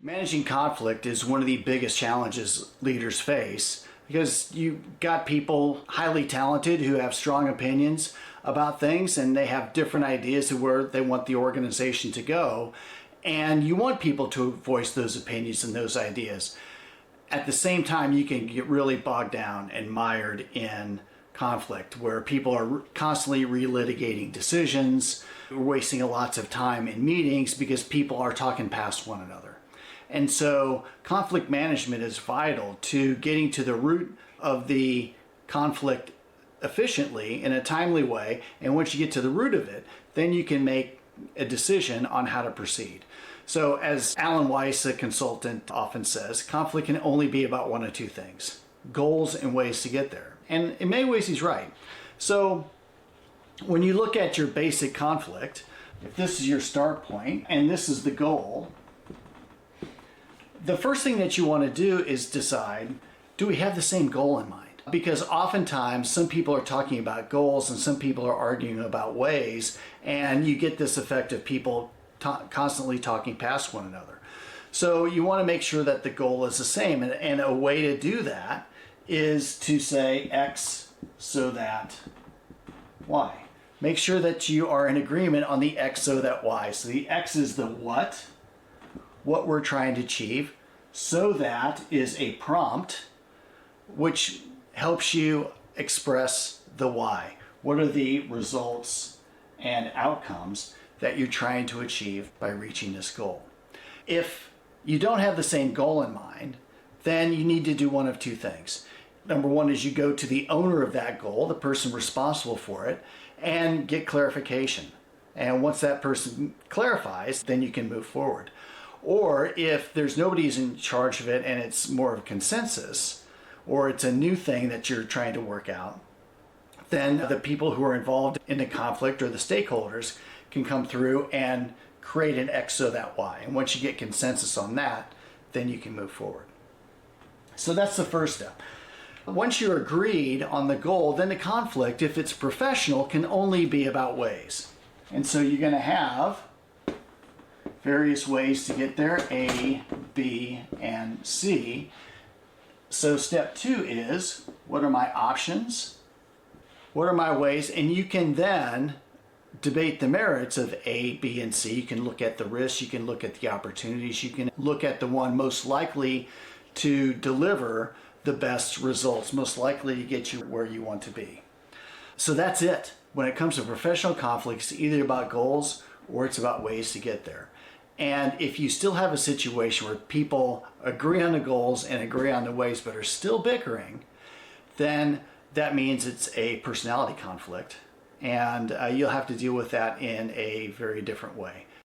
Managing conflict is one of the biggest challenges leaders face because you've got people highly talented who have strong opinions about things and they have different ideas of where they want the organization to go. And you want people to voice those opinions and those ideas. At the same time, you can get really bogged down and mired in conflict where people are constantly relitigating decisions, wasting lots of time in meetings because people are talking past one another. And so conflict management is vital to getting to the root of the conflict efficiently in a timely way. And once you get to the root of it, then you can make a decision on how to proceed. So as Alan Weiss, a consultant, often says, conflict can only be about one of two things: goals and ways to get there. And in many ways, he's right. So when you look at your basic conflict, if this is your start point and this is the goal, the first thing that you want to do is decide, do we have the same goal in mind? Because oftentimes some people are talking about goals and some people are arguing about ways, and you get this effect of people constantly talking past one another. So you want to make sure that the goal is the same, and a way to do that is to say X so that Y. Make sure that you are in agreement on the X so that Y. So the X is the what we're trying to achieve. So that is a prompt which helps you express the why. What are the results and outcomes that you're trying to achieve by reaching this goal? If you don't have the same goal in mind, then you need to do one of two things. Number one is you go to the owner of that goal, the person responsible for it, and get clarification. And once that person clarifies, then you can move forward. Or if there's nobody who's in charge of it and it's more of a consensus, or it's a new thing that you're trying to work out, then the people who are involved in the conflict or the stakeholders can come through and create an X so that Y. And once you get consensus on that, then you can move forward. So that's the first step. Once you're agreed on the goal, then the conflict, if it's professional, can only be about ways. And so you're going to have various ways to get there: A, B, and C. So step two is, what are my options? What are my ways? And you can then debate the merits of A, B, and C. You can look at the risks, you can look at the opportunities, you can look at the one most likely to deliver the best results, most likely to get you where you want to be. So that's it. When it comes to professional conflicts, it's either about goals or it's about ways to get there. And if you still have a situation where people agree on the goals and agree on the ways but are still bickering, then that means it's a personality conflict, and you'll have to deal with that in a very different way.